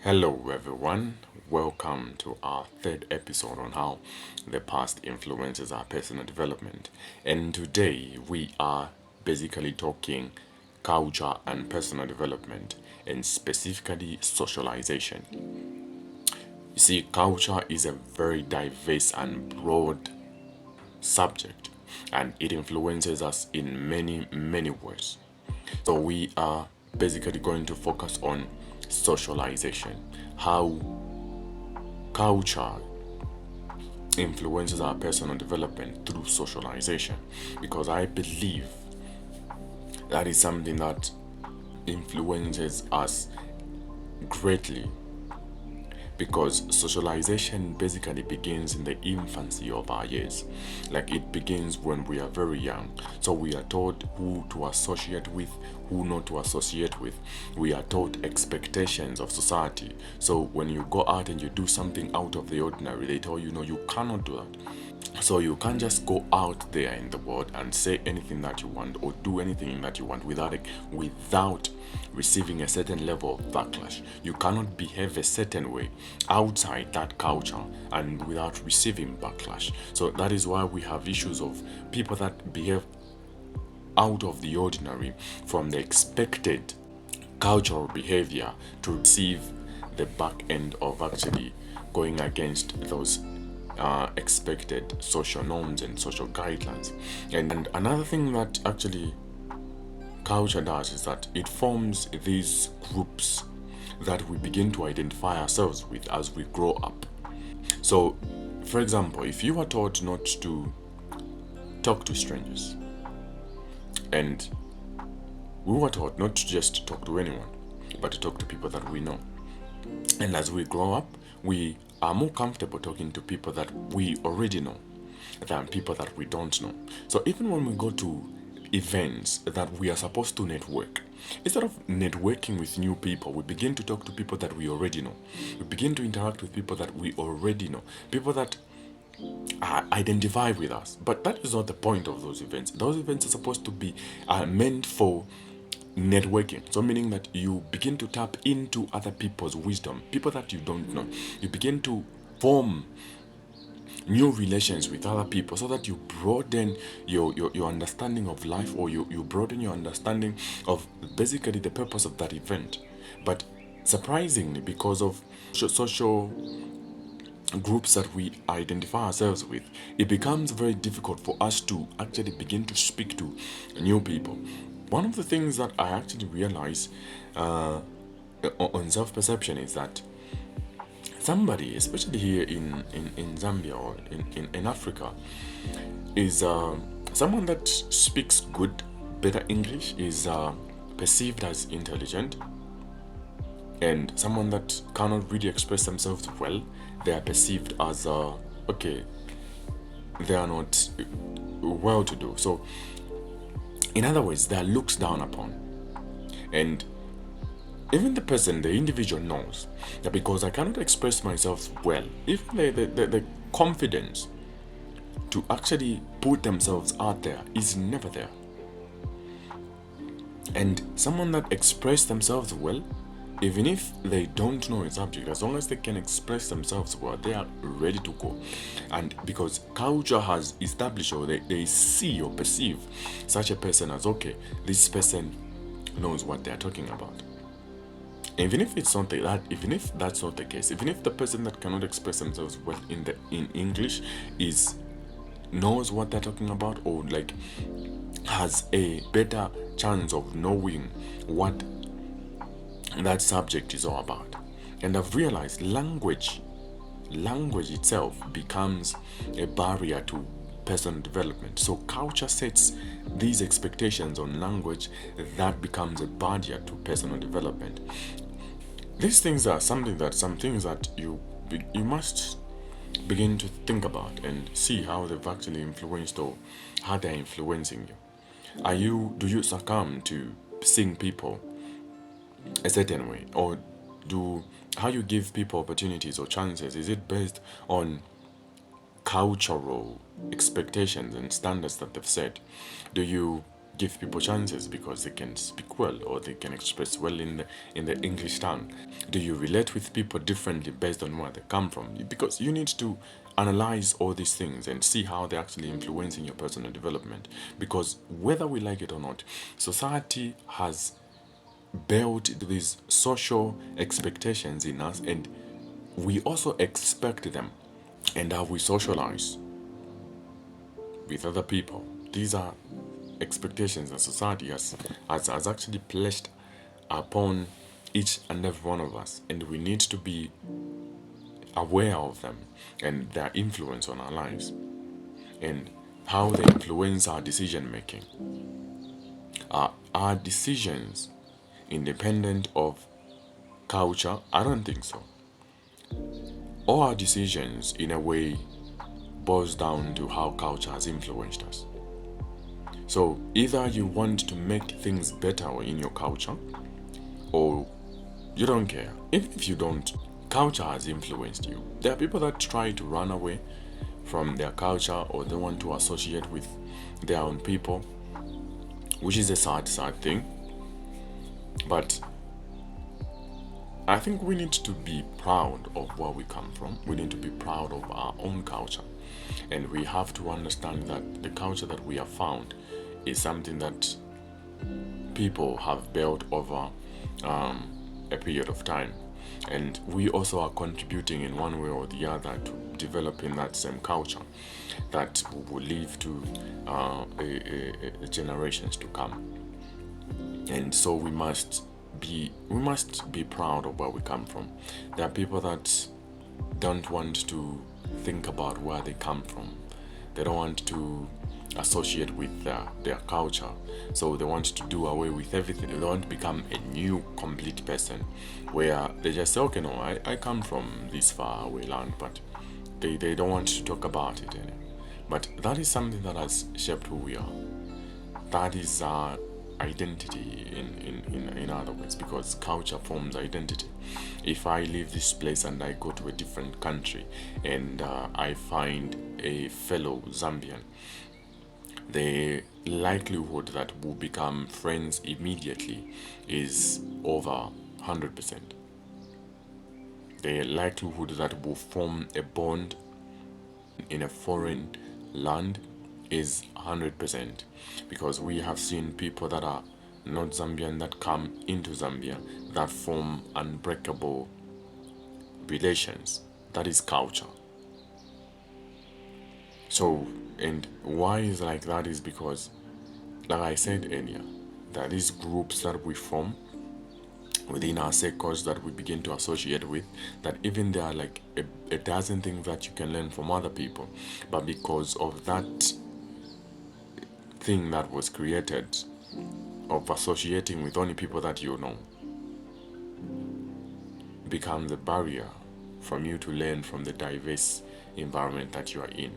Hello, everyone. Welcome to our third episode on how the past influences our personal development. And today we are basically talking culture and personal development, and specifically socialization. You see, culture is a very diverse and broad subject, and it influences us in many ways. So we are basically going to focus on socialization, how culture influences our personal development through socialization, because I believe that is something that influences us greatly, because socialization basically begins in the infancy of our years. Like, it begins when we are very young. So we are taught who to associate with, who not to associate with. We are taught expectations of society. So when you go out and you do something out of the ordinary, they tell you no, you cannot do that. So you can't just go out there in the world and say anything that you want or do anything that you want without receiving a certain level of backlash. You cannot behave a certain way outside that culture and without receiving backlash. So that is why we have issues of people that behave out of the ordinary from the expected cultural behavior to receive the back end of actually going against those expected social norms and social guidelines. And another thing that actually culture does is that it forms these groups that we begin to identify ourselves with as we grow up. So, for example, if you are taught not to talk to strangers, and we were taught not to just talk to anyone, but to talk to people that we know. And as we grow up, we are more comfortable talking to people that we already know than people that we don't know. So even when we go to events that we are supposed to network, instead of networking with new people, we begin to talk to people that we already know. We begin to interact with people that we already know, people that identify with us. But that is not the point of those events. Those events are supposed to be meant for networking. So meaning that you begin to tap into other people's wisdom, people that you don't know. You begin to form new relations with other people so that you broaden your understanding of life, or you broaden your understanding of basically the purpose of that event. But surprisingly, because of social groups that we identify ourselves with, it becomes very difficult for us to actually begin to speak to new people. One of the things that I actually realize on self perception is that somebody, especially here in Zambia or in Africa, is someone that speaks good, better English, is perceived as intelligent, and someone that cannot really express themselves well, they are perceived as okay, they are not well to do. So, in other words, they are looked down upon. And even the individual knows that because I cannot express myself well, even the confidence to actually put themselves out there is never there. And someone that express themselves well, even if they don't know a subject, as long as they can express themselves well, they are ready to go. And because culture has established, or they see or perceive such a person as, okay, this person knows what they are talking about. Even if it's not that, even if that's not the case, even if the person that cannot express themselves well in English knows what they're talking about, or like has a better chance of knowing what that subject is all about. And I've realized language itself becomes a barrier to personal development. So culture sets these expectations on language that becomes a barrier to personal development. These things are some things that you must begin to think about and see how they've actually influenced, or how they're influencing you. Do you succumb to seeing people a certain way, or do how you give people opportunities or chances, is it based on cultural expectations and standards that they've set? Do you give people chances because they can speak well or they can express well in the English tongue? Do you relate with people differently based on where they come from? Because you need to analyze all these things and see how they're actually influencing your personal development. Because whether we like it or not, society has built these social expectations in us, and we also expect them. And how we socialize with other people, these are expectations that society has actually placed upon each and every one of us, and we need to be aware of them and their influence on our lives and how they influence our decision making. Are our decisions independent of culture? I don't think so. All our decisions, in a way, boils down to how culture has influenced us. So either you want to make things better in your culture, or you don't care. Even if you don't, culture has influenced you. There are people that try to run away from their culture, or they want to associate with their own people, which is a sad thing. But I think we need to be proud of where we come from. We need to be proud of our own culture. And we have to understand that the culture that we have found is something that people have built over a period of time. And we also are contributing in one way or the other to developing that same culture that will leave to generations to come. And so we must be proud of where we come from. There are people that don't want to think about where they come from. They don't want to associate with their culture. So they want to do away with everything. They want to become a new complete person where they just say, okay, no, I come from this far away land, but they don't want to talk about it anymore. But that is something that has shaped who we are. That is our identity in other words, because culture forms identity. If I leave this place and I go to a different country and I find a fellow Zambian, the likelihood that we'll become friends immediately is over 100%. The likelihood that we'll form a bond in a foreign land is 100%, because we have seen people that are not Zambian that come into Zambia that form unbreakable relations. That is culture. So, and why is like that is because, like I said earlier, that these groups that we form within our circles that we begin to associate with, that even there are like a dozen things that you can learn from other people, but because of that thing that was created of associating with only people that you know, becomes a barrier from you to learn from the diverse environment that you are in,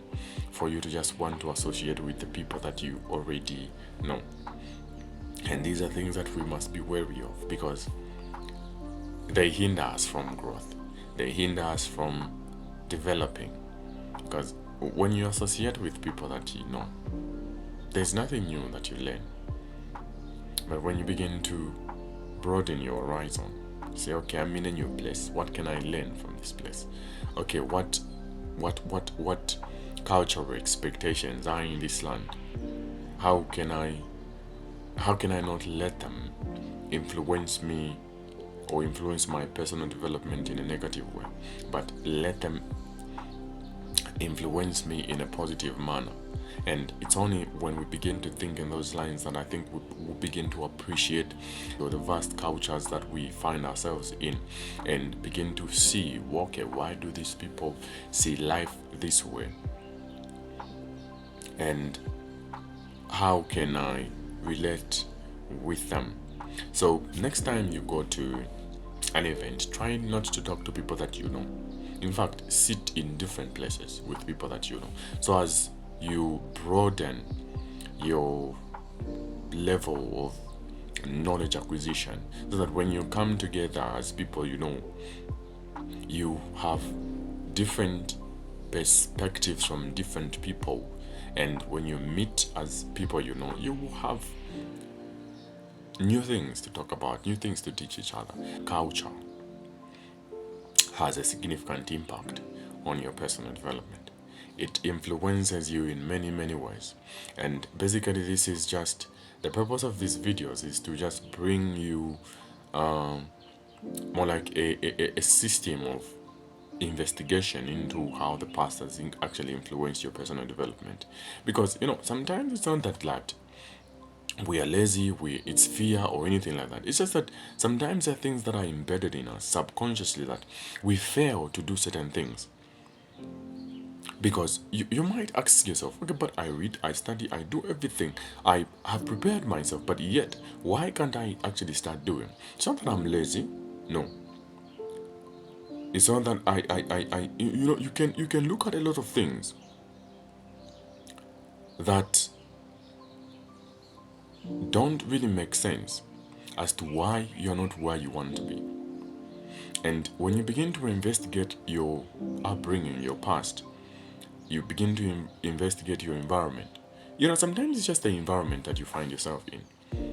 for you to just want to associate with the people that you already know. And these are things that we must be wary of, because they hinder us from growth. They hinder us from developing. Because when you associate with people that you know, there's nothing new that you learn. But when you begin to broaden your horizon, say, okay, I'm in a new place. What can I learn from this place? Okay, what cultural expectations are in this land? How can I not let them influence me or influence my personal development in a negative way, but let them influence me in a positive manner? And it's only when we begin to think in those lines that I think we'll begin to appreciate the vast cultures that we find ourselves in, and begin to see, okay, why do these people see life this way? And how can I relate with them? So next time you go to an event, try not to talk to people that you know. In fact, sit in different places with people that you know, so as you broaden your level of knowledge acquisition, so that when you come together as people you know, you have different perspectives from different people, And when you meet as people you know, you will have new things to talk about, new things to teach each other. Culture has a significant impact on your personal development. It influences you in many, many ways. And basically, this is just the purpose of these videos is to just bring you more like a system of investigation into how the past has actually influenced your personal development. Because, sometimes it's not that we are lazy, it's fear or anything like that. It's just that sometimes there are things that are embedded in us subconsciously that we fail to do certain things. Because you might ask yourself, okay, but I read, I study, I do everything, I have prepared myself, but yet why can't I actually start doing? It's not that I'm lazy, no. It's not that you can look at a lot of things that don't really make sense as to why you're not where you want to be. And when you begin to investigate your upbringing, your past, you begin to investigate your environment. Sometimes it's just the environment that you find yourself in.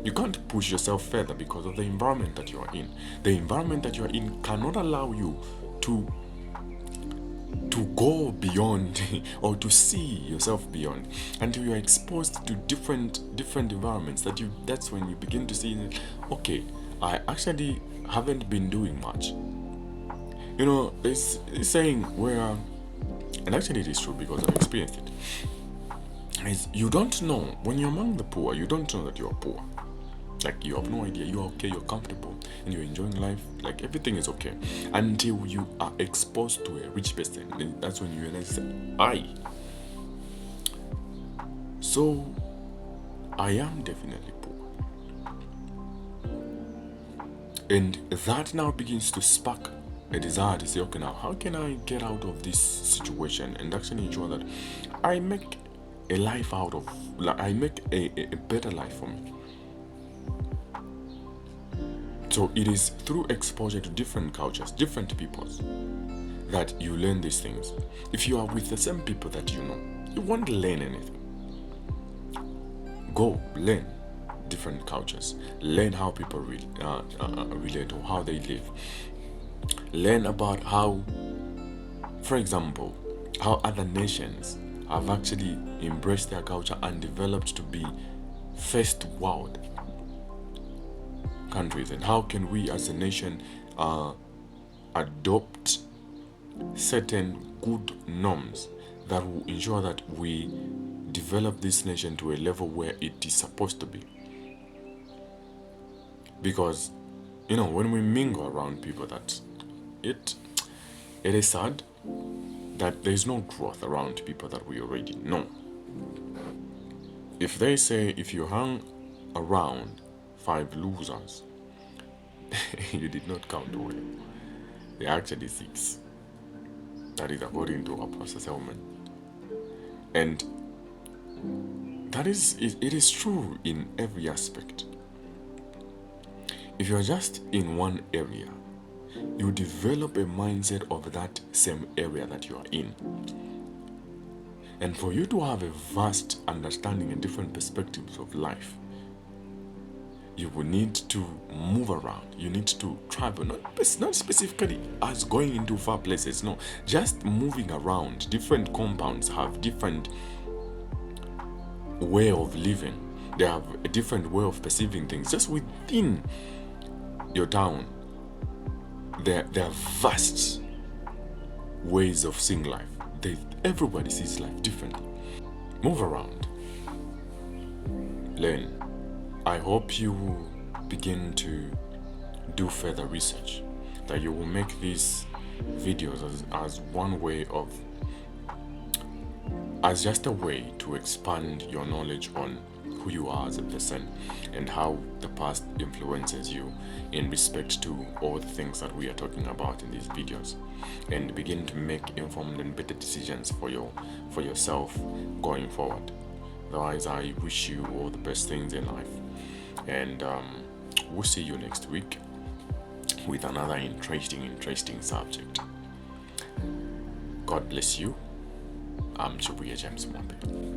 You can't push yourself further because of the environment that you are in. The environment that you are in cannot allow you to go beyond or to see yourself beyond until you are exposed to different environments. That's when you begin to see that, okay, I actually haven't been doing much. This saying where, and actually it is true because I've experienced it, is you don't know when you're among the poor, you don't know that you're poor. Like, you have no idea, you're okay, you're comfortable, and you're enjoying life, like everything is okay. Until you are exposed to a rich person, and that's when you realize, so I am definitely poor. And that now begins to spark a desire to say, okay, now how can I get out of this situation and actually ensure that I make a life out of, I make a better life for me. So it is through exposure to different cultures, different peoples, that you learn these things. If you are with the same people that you know, you won't learn anything. Go learn different cultures. Learn how people relate or how they live. Learn about how, for example, how other nations have actually embraced their culture and developed to be first world countries, and how can we as a nation adopt certain good norms that will ensure that we develop this nation to a level where it is supposed to be. Because when we mingle around people, that it is sad that there is no growth around people that we already know. If they say if you hang around 5 losers, you did not count well. They are actually 6. That is according to our Pastor Selman. And it is true in every aspect. If you are just in one area, you develop a mindset of that same area that you are in. And for you to have a vast understanding and different perspectives of life, you will need to move around. You need to travel, not specifically as going into far places, no, just moving around. Different compounds have different way of living. They have a different way of perceiving things. Just within your town, there are vast ways of seeing life. Everybody sees life differently. Move around. Learn. I hope you will begin to do further research, that you will make these videos as one way of, as just a way to expand your knowledge on who you are as a person and how the past influences you in respect to all the things that we are talking about in these videos, and begin to make informed and better decisions for yourself going forward. Otherwise, I wish you all the best things in life, and we'll see you next week with another interesting subject. God bless you. I'm Chibuya James Mwambe.